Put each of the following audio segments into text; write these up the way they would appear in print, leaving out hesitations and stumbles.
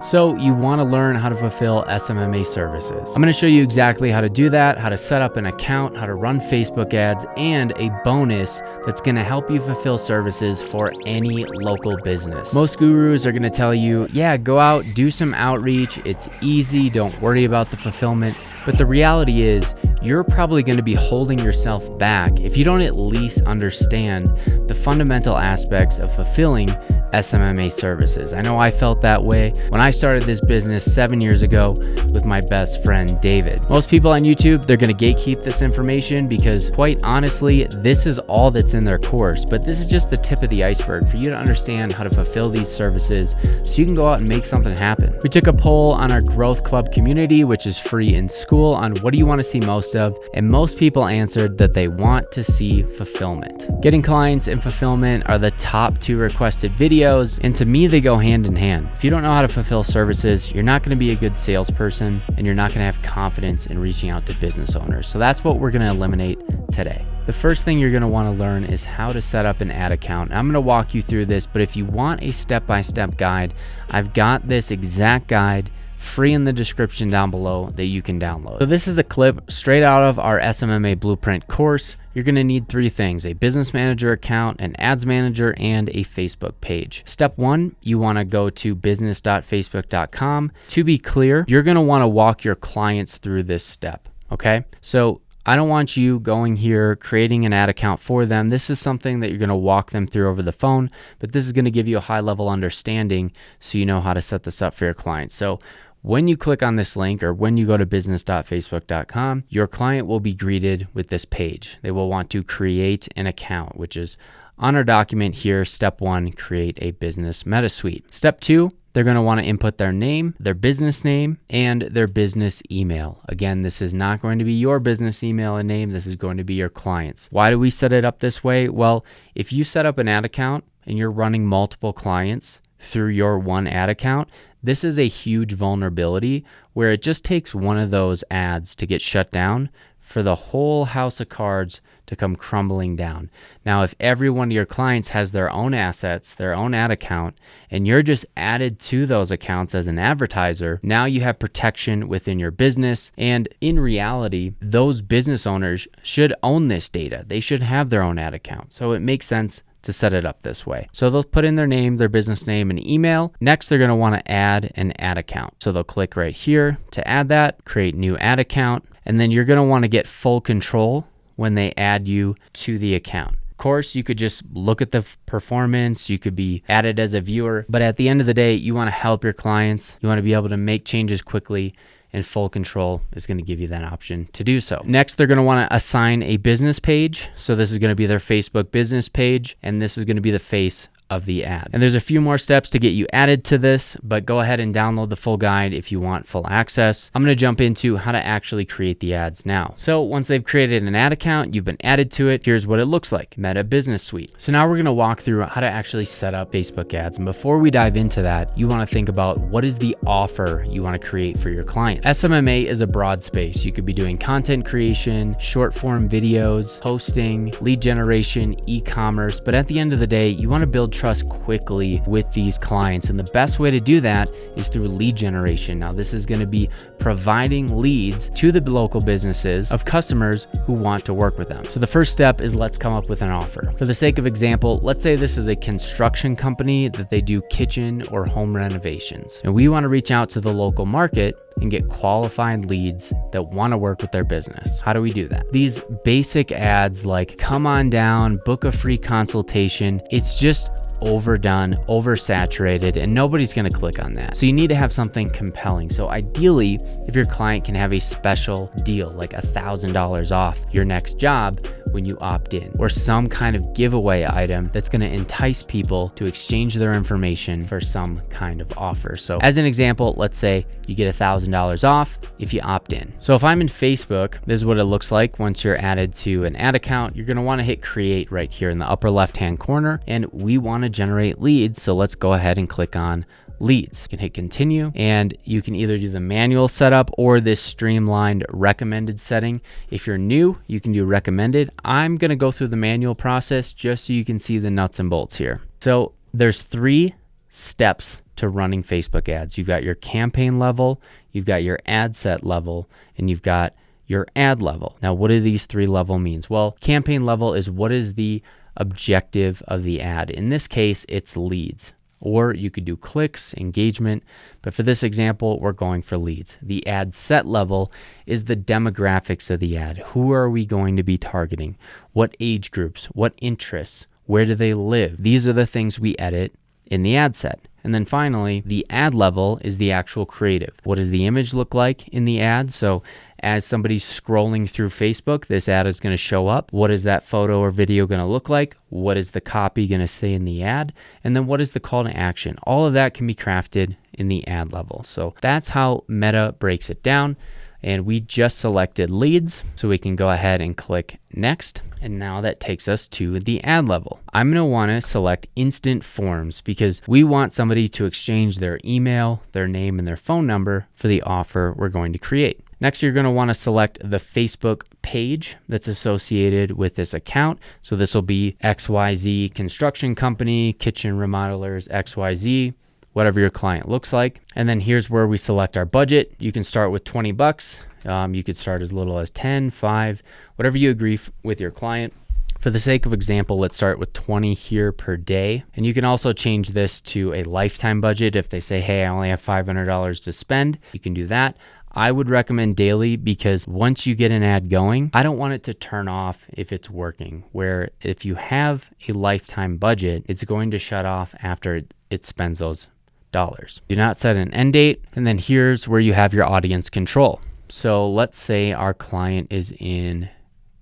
So you want to learn how to fulfill SMMA services. I'm going to show you exactly how to do that, how to set up an account, how to run Facebook ads, and a bonus that's going to help you fulfill services for any local business. Most gurus are going to tell you, yeah, go out, do some outreach. It's easy. Don't worry about the fulfillment. But the reality is you're probably going to be holding yourself back if you don't at least understand the fundamental aspects of fulfilling SMMA services. I know I felt that way when I started this business 7 years ago with my best friend, David. Most people on YouTube, they're going to gatekeep this information because quite honestly, this is all that's in their course, but this is just the tip of the iceberg for you to understand how to fulfill these services so you can go out and make something happen. We took a poll on our Growth Club community, which is free in school, on what do you want to see most of, and most people answered that they want to see fulfillment. Getting clients and fulfillment are the top 2 requested videos, and to me, they go hand in hand. If you don't know how to fulfill services, you're not going to be a good salesperson, and you're not going to have confidence in reaching out to business owners. So that's what we're going to eliminate today. The first thing you're going to want to learn is how to set up an ad account. I'm going to walk you through this, but if you want a step-by-step guide, I've got this exact guide free in the description down below that you can download. So this is a clip straight out of our SMMA Blueprint course. You're going to need 3 things: a business manager account, an ads manager, and a Facebook page. Step 1, you want to go to business.facebook.com. To be clear, you're going to want to walk your clients through this step, okay? So I don't want you going here, creating an ad account for them. This is something that you're going to walk them through over the phone, but this is going to give you a high level understanding so you know how to set this up for your clients. So when you click on this link or when you go to business.facebook.com, your client will be greeted with this page. They will want to create an account, which is on our document here. Step 1, create a business meta suite. Step 2, they're going to want to input their name, their business name, and their business email. Again, this is not going to be your business email and name. This is going to be your client's. Why do we set it up this way? Well, if you set up an ad account and you're running multiple clients through your one ad account, this is a huge vulnerability where it just takes one of those ads to get shut down for the whole house of cards to come crumbling down. Now, if every one of your clients has their own assets, their own ad account, and you're just added to those accounts as an advertiser, now you have protection within your business. And in reality, those business owners should own this data. They should have their own ad account. So it makes sense to set it up this way. So they'll put in their name, their business name, and email. Next, they're going to want to add an ad account. So they'll click right here to add that, create new ad account, and then you're going to want to get full control when they add you to the account. Of course, you could just look at the performance, you could be added as a viewer, but at the end of the day, you want to help your clients. You want to be able to make changes quickly, and full control is going to give you that option to do so. Next, they're going to want to assign a business page. So this is going to be their Facebook business page, and this is going to be the face of the ad. And there's a few more steps to get you added to this, but go ahead and download the full guide if you want full access. I'm going to jump into how to actually create the ads now. So once they've created an ad account, you've been added to it, here's what it looks like: Meta Business Suite. So now we're going to walk through how to actually set up Facebook ads. And before we dive into that, you want to think about what is the offer you want to create for your clients. SMMA is a broad space. You could be doing content creation, short form videos, posting, lead generation, e-commerce, but at the end of the day, you want to build trust quickly with these clients. And the best way to do that is through lead generation. Now, this is going to be providing leads to the local businesses of customers who want to work with them. So the first step is let's come up with an offer. For the sake of example, let's say this is a construction company that they do kitchen or home renovations. And we want to reach out to the local market and get qualified leads that want to work with their business. How do we do that? These basic ads like come on down, book a free consultation, it's just overdone, oversaturated, and nobody's going to click on that. So you need to have something compelling. So ideally, if your client can have a special deal like $1,000 off your next job when you opt in, or some kind of giveaway item that's going to entice people to exchange their information for some kind of offer. So as an example, let's say you get $1,000 off if you opt in. So if I'm in Facebook, this is what it looks like once you're added to an ad account. You're going to want to hit create right here in the upper left hand corner, and we want to generate leads. So let's go ahead and click on leads. You can hit continue, and you can either do the manual setup or this streamlined recommended setting. If you're new, you can do recommended. I'm going to go through the manual process just so you can see the nuts and bolts here. So there's 3 steps to running Facebook ads. You've got your campaign level, you've got your ad set level, and you've got your ad level. Now, what do these 3 level means? Well, campaign level is what is the objective of the ad. In this case, it's leads. Or you could do clicks, engagement, but for this example, we're going for leads. The ad set level is the demographics of the ad. Who are we going to be targeting? What age groups? What interests? Where do they live? These are the things we edit in the ad set. And then finally, the ad level is the actual creative. What does the image look like in the ad? So as somebody's scrolling through Facebook, this ad is going to show up. What is that photo or video going to look like? What is the copy going to say in the ad? And then what is the call to action? All of that can be crafted in the ad level. So that's how Meta breaks it down. And we just selected leads, so we can go ahead and click next. And now that takes us to the ad level. I'm going to want to select instant forms because we want somebody to exchange their email, their name, and their phone number for the offer we're going to create. Next, you're going to want to select the Facebook page that's associated with this account. So this will be XYZ Construction Company, Kitchen Remodelers, XYZ, whatever your client looks like. And then here's where we select our budget. You can start with $20. You could start as little as 10, 5, whatever you agree with your client. For the sake of example, let's start with 20 here per day. And you can also change this to a lifetime budget. If they say, hey, I only have $500 to spend, you can do that. I would recommend daily because once you get an ad going, I don't want it to turn off if it's working. Where if you have a lifetime budget, it's going to shut off after it spends those dollars. Do not set an end date. And then here's where you have your audience control. So let's say our client is in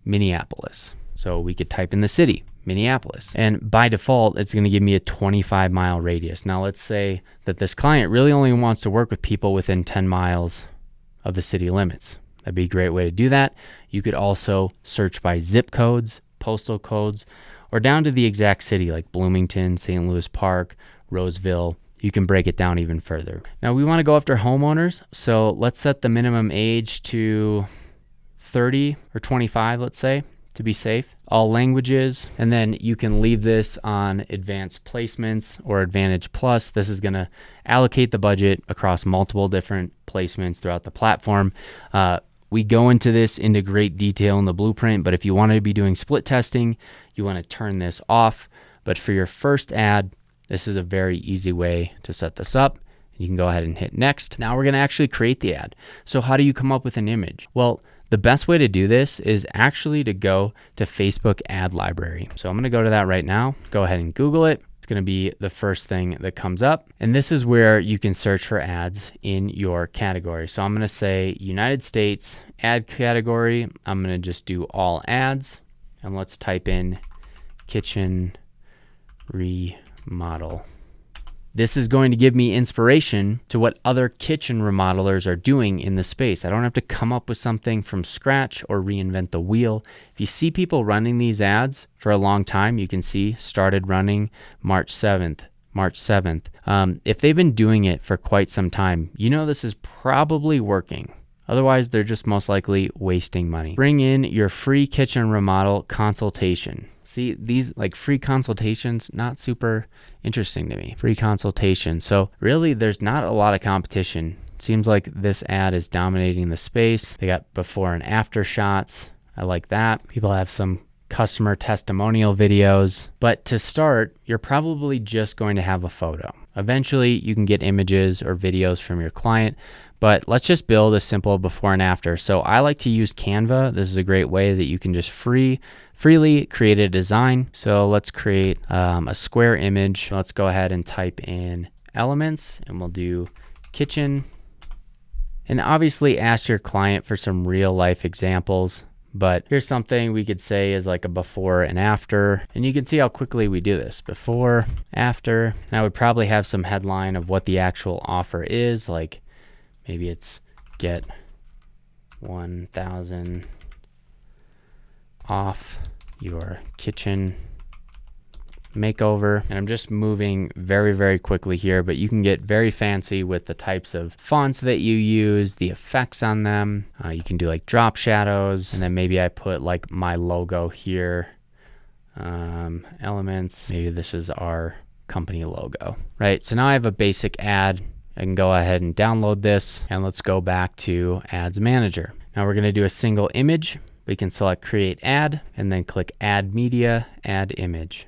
Minneapolis. So we could type in the city, Minneapolis. And by default, it's going to give me a 25-mile radius. Now let's say that this client really only wants to work with people within 10 miles of the city limits. That'd be a great way to do that. You could also search by zip codes, postal codes, or down to the exact city like Bloomington, St. Louis Park, Roseville. You can break it down even further. Now we want to go after homeowners. So let's set the minimum age to 30 or 25, let's say, to be safe. All languages. And then you can leave this on advanced placements or Advantage Plus. This is going to allocate the budget across multiple different placements throughout the platform. We go into this into great detail in the blueprint, but if you want to be doing split testing, you want to turn this off. But for your first ad, this is a very easy way to set this up. You can go ahead and hit next. Now we're going to actually create the ad. So how do you come up with an image? Well, the best way to do this is actually to go to Facebook ad library. So I'm going to go to that right now. Go ahead and Google it. It's going to be the first thing that comes up. And this is where you can search for ads in your category. So I'm going to say United States ad category. I'm going to just do all ads. And let's type in kitchen remodel. This is going to give me inspiration to what other kitchen remodelers are doing in the space. I don't have to come up with something from scratch or reinvent the wheel. If you see people running these ads for a long time, you can see started running March 7th. If they've been doing it for quite some time, you know this is probably working. Otherwise, they're just most likely wasting money. Bring in your free kitchen remodel consultation. See, these like free consultations, not super interesting to me. Free consultation. So really, there's not a lot of competition. Seems like this ad is dominating the space. They got before and after shots. I like that. People have some customer testimonial videos. But to start, you're probably just going to have a photo. Eventually, you can get images or videos from your client. But let's just build a simple before and after. So I like to use Canva. This is a great way that you can just freely create a design. So let's create a square image. Let's go ahead and type in elements and we'll do kitchen. And obviously ask your client for some real life examples. But here's something we could say is like a before and after. And you can see how quickly we do this. Before, after. And I would probably have some headline of what the actual offer is. Like maybe it's get 1,000 off your kitchen makeover. And I'm just moving very, very quickly here, but you can get very fancy with the types of fonts that you use, the effects on them. You can do like drop shadows, and then maybe I put like my logo here. Elements, maybe this is our company logo, right? So now I have a basic ad. I can go ahead and download this, and let's go back to Ads Manager. Now we're going to do a single image. We can select Create Ad and then click Add Media, Add Image.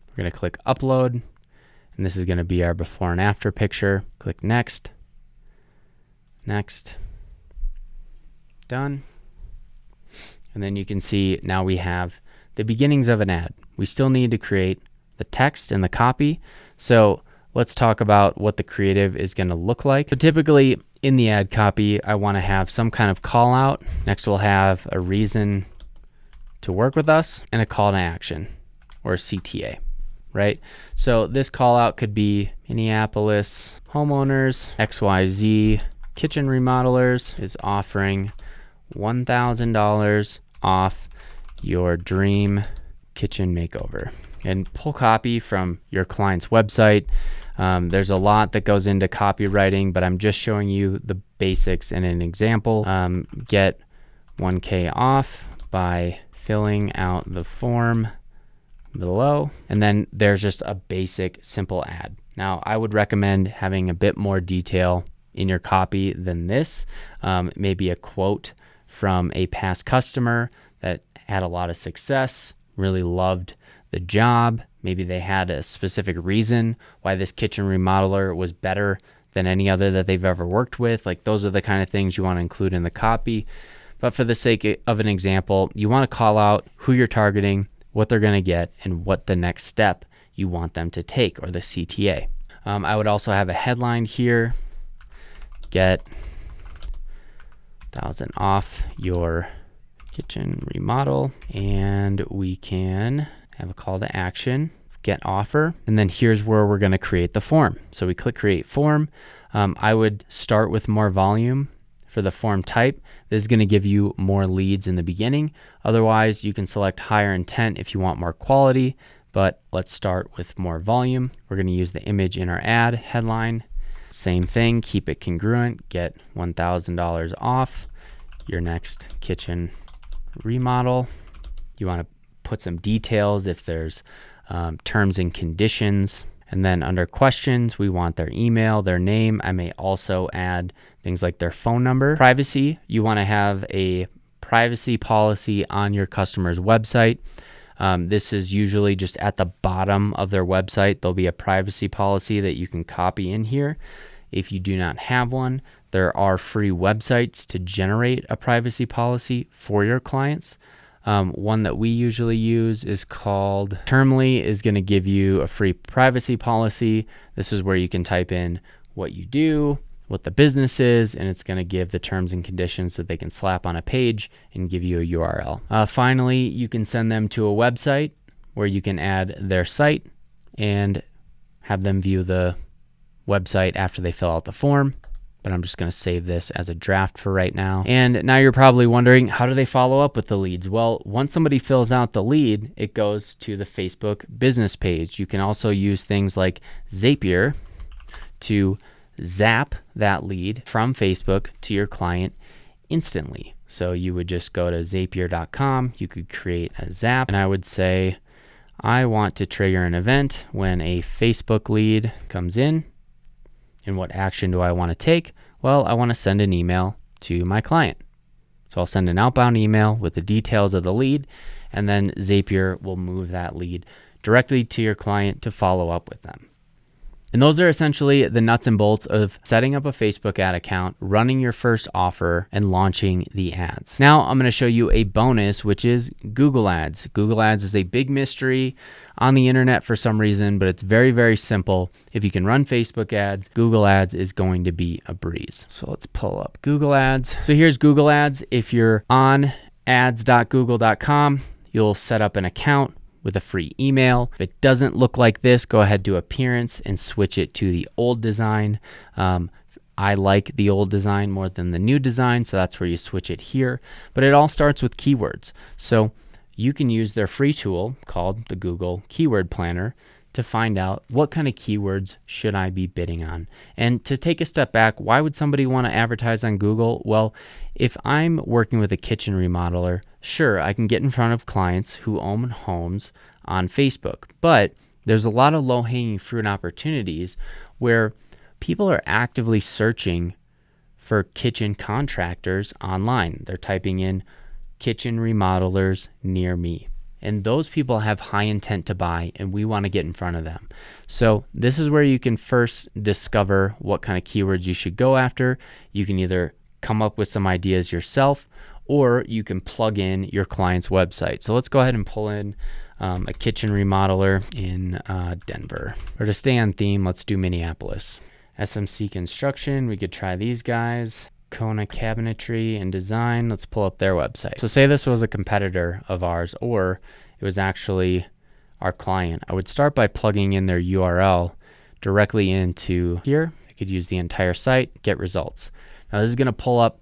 We're going to click Upload, and this is going to be our before and after picture. Click Next, Next, done. And then you can see now we have the beginnings of an ad. We still need to create the text and the copy. So let's talk about what the creative is going to look like. So typically in the ad copy, I want to have some kind of call out. Next, we'll have a reason to work with us and a call to action, or a CTA, right? So this call out could be Minneapolis homeowners, XYZ kitchen remodelers is offering $1,000 off your dream kitchen makeover. And pull copy from your client's website. There's a lot that goes into copywriting, but I'm just showing you the basics in an example. Get 1K off by filling out the form below. And then there's just a basic, simple ad. Now, I would recommend having a bit more detail in your copy than this. Maybe a quote from a past customer that had a lot of success, really loved the job. Maybe they had a specific reason why this kitchen remodeler was better than any other that they've ever worked with. Like, those are the kind of things you want to include in the copy. But for the sake of an example, you want to call out who you're targeting, what they're going to get, and what the next step you want them to take, or the CTA. I would also have a headline here. Get 1,000 off your kitchen remodel. And we can have a call to action, get offer, and then here's where we're going to create the form. So we click create form. I would start with more volume for the form type. This is going to give you more leads in the beginning. Otherwise, you can select higher intent if you want more quality, but let's start with more volume. We're going to use the image in our ad headline. Same thing, keep it congruent, get $1,000 off your next kitchen remodel. You want to put some details if there's terms and conditions. And then under questions, we want their email, their name. I may also add things like their phone number. Privacy, you want to have a privacy policy on your customer's website. This is usually just at the bottom of their website. There'll be a privacy policy that you can copy in here. If you do not have one, there are free websites to generate a privacy policy for your clients. One that we usually use is called Termly, is going to give you a free privacy policy. This is where you can type in what you do, what the business is, and it's going to give the terms and conditions that they can slap on a page and give you a URL. Finally, you can send them to a website where you can add their site and have them view the website after they fill out the form. But I'm just going to save this as a draft for right now. And now you're probably wondering, how do they follow up with the leads? Well, once somebody fills out the lead, it goes to the Facebook business page. You can also use things like Zapier to zap that lead from Facebook to your client instantly. So you would just go to zapier.com. You could create a zap, and I would say, I want to trigger an event when a Facebook lead comes in. And what action do I want to take? Well, I want to send an email to my client. So I'll send an outbound email with the details of the lead, and then Zapier will move that lead directly to your client to follow up with them. And those are essentially the nuts and bolts of setting up a Facebook ad account, running your first offer, and launching the ads. Now I'm going to show you a bonus, which is Google Ads. Google Ads is a big mystery on the internet for some reason, but it's very, very simple. If you can run Facebook ads, Google Ads is going to be a breeze. So let's pull up Google Ads. So here's Google Ads. If you're on ads.google.com, you'll set up an account with a free email. If it doesn't look like this, go ahead to Appearance and switch it to the old design. I like the old design more than the new design, so that's where you switch it here. But it all starts with keywords. So you can use their free tool called the Google Keyword Planner to find out what kind of keywords should I be bidding on. And to take a step back, why would somebody want to advertise on Google? Well, if I'm working with a kitchen remodeler, sure, I can get in front of clients who own homes on Facebook. But there's a lot of low-hanging fruit and opportunities where people are actively searching for kitchen contractors online. They're typing in kitchen remodelers near me. And those people have high intent to buy, and we want to get in front of them. So this is where you can first discover what kind of keywords you should go after. You can either come up with some ideas yourself, or you can plug in your client's website. So let's go ahead and pull in a kitchen remodeler in Denver. Or to stay on theme, let's do Minneapolis. SMC Construction, we could try these guys. Kona Cabinetry and Design, let's pull up their website. So say this was a competitor of ours, or it was actually our client. I would start by plugging in their URL directly into here. I could use the entire site, get results. Now this is gonna pull up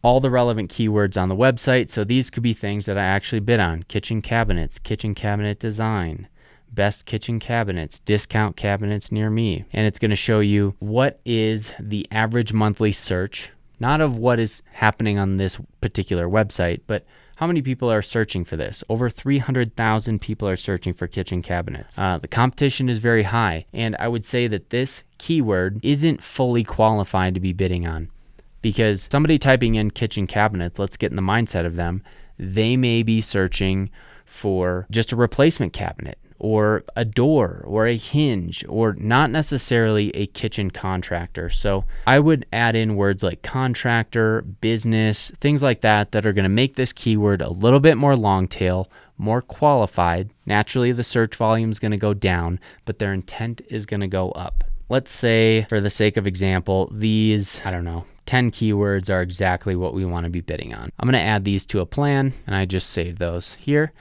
all the relevant keywords on the website. So these could be things that I actually bid on. Kitchen cabinets, kitchen cabinet design, best kitchen cabinets, discount cabinets near me. And it's gonna show you what is the average monthly search, not of what is happening on this particular website, but how many people are searching for this. Over 300,000 people are searching for kitchen cabinets. The competition is very high, and I would say that this keyword isn't fully qualified to be bidding on, because somebody typing in kitchen cabinets, let's get in the mindset of them, they may be searching for just a replacement cabinet, or a door, or a hinge, or not necessarily a kitchen contractor. So I would add in words like contractor, business, things like that that are gonna make this keyword a little bit more long tail, more qualified. Naturally, the search volume is gonna go down, but their intent is gonna go up. Let's say, for the sake of example, these, 10 keywords are exactly what we wanna be bidding on. I'm gonna add these to a plan, and I just save those here.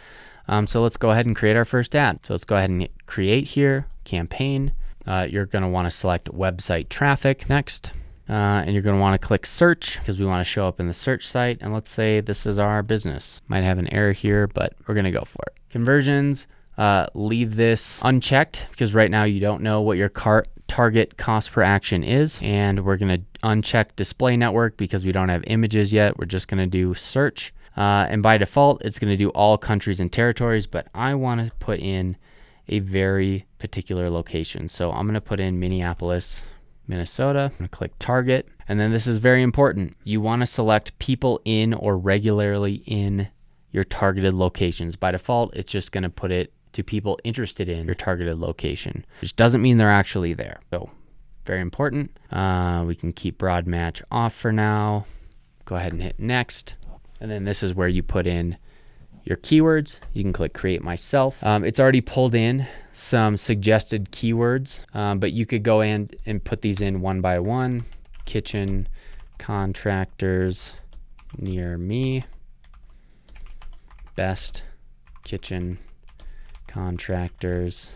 So let's go ahead and create our first ad. So let's go ahead and create here, campaign. You're gonna wanna select website traffic next. And you're gonna wanna click search because we wanna show up in the search site. And let's say this is our business. Might have an error here, but we're gonna go for it. Conversions, leave this unchecked because right now you don't know what your target cost per action is. And we're gonna uncheck display network because we don't have images yet. We're just gonna do search. And by default, it's going to do all countries and territories, but I want to put in a very particular location. So I'm going to put in Minneapolis, Minnesota. I'm going to click target. And then this is very important. You want to select people in or regularly in your targeted locations. By default, it's just going to put it to people interested in your targeted location, which doesn't mean they're actually there. So very important. We can keep broad match off for now. Go ahead and hit next. And then this is where you put in your keywords. You can click create myself. It's already pulled in some suggested keywords, but you could go in and put these in one by one. Kitchen contractors near me. Best kitchen contractors,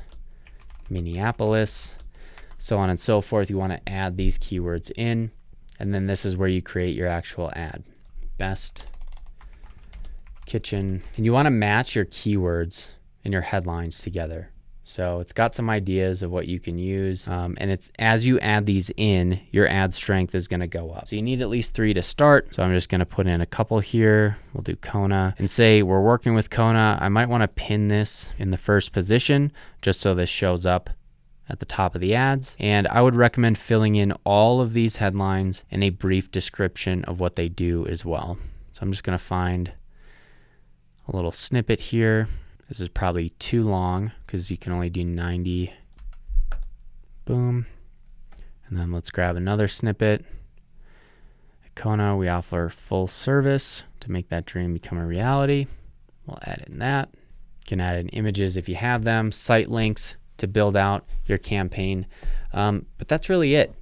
Minneapolis, so on and so forth. You want to add these keywords in, and then this is where you create your actual ad. Best kitchen, and you want to match your keywords and your headlines together. So it's got some ideas of what you can use, and it's as you add these in, your ad strength is going to go up. So you need at least 3 to start. So I'm just going to put in a couple here. We'll do Kona and say we're working with Kona. I might want to pin this in the first position just so this shows up at the top of the ads. And I would recommend filling in all of these headlines and a brief description of what they do as well. So I'm just going to find a little snippet here. This is probably too long because you can only do 90. Boom. And then let's grab another snippet. At Kona, we offer full service to make that dream become a reality. We'll add in that. You can add in images if you have them, site links to build out your campaign. But that's really it.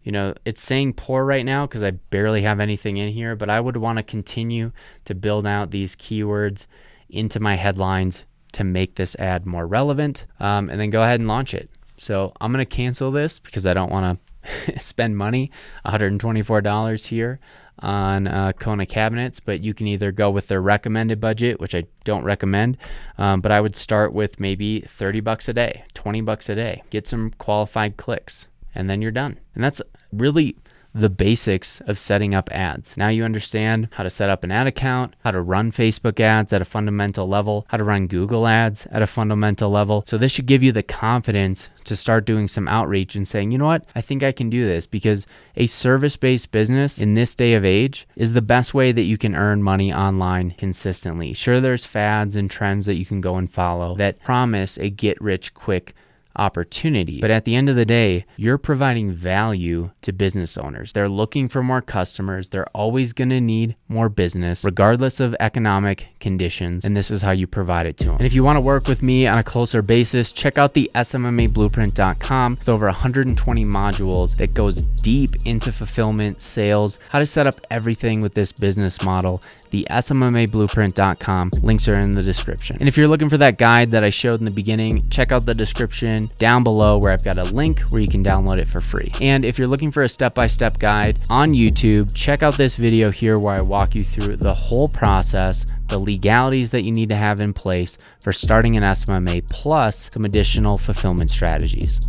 You know, it's saying poor right now because I barely have anything in here, but I would want to continue to build out these keywords into my headlines to make this ad more relevant, and then go ahead and launch it. So I'm going to cancel this because I don't want to spend money, $124 here on Kona cabinets, but you can either go with their recommended budget, which I don't recommend, but I would start with maybe $30 a day, $20 a day, get some qualified clicks, and then you're done. And that's really the basics of setting up ads. Now you understand how to set up an ad account, how to run Facebook ads at a fundamental level, how to run Google ads at a fundamental level. So this should give you the confidence to start doing some outreach and saying, you know what, I think I can do this, because a service-based business in this day of age is the best way that you can earn money online consistently. Sure, there's fads and trends that you can go and follow that promise a get-rich-quick opportunity. But at the end of the day, you're providing value to business owners. They're looking for more customers. They're always going to need more business, regardless of economic conditions. And this is how you provide it to them. And if you want to work with me on a closer basis, check out the SMMABlueprint.com. It's over 120 modules that goes deep into fulfillment, sales, how to set up everything with this business model. The SMMABlueprint.com. Links are in the description. And if you're looking for that guide that I showed in the beginning, check out the description down below where I've got a link where you can download it for free. And if you're looking for a step-by-step guide on YouTube, check out this video here where I walk you through the whole process, the legalities that you need to have in place for starting an SMMA, plus some additional fulfillment strategies.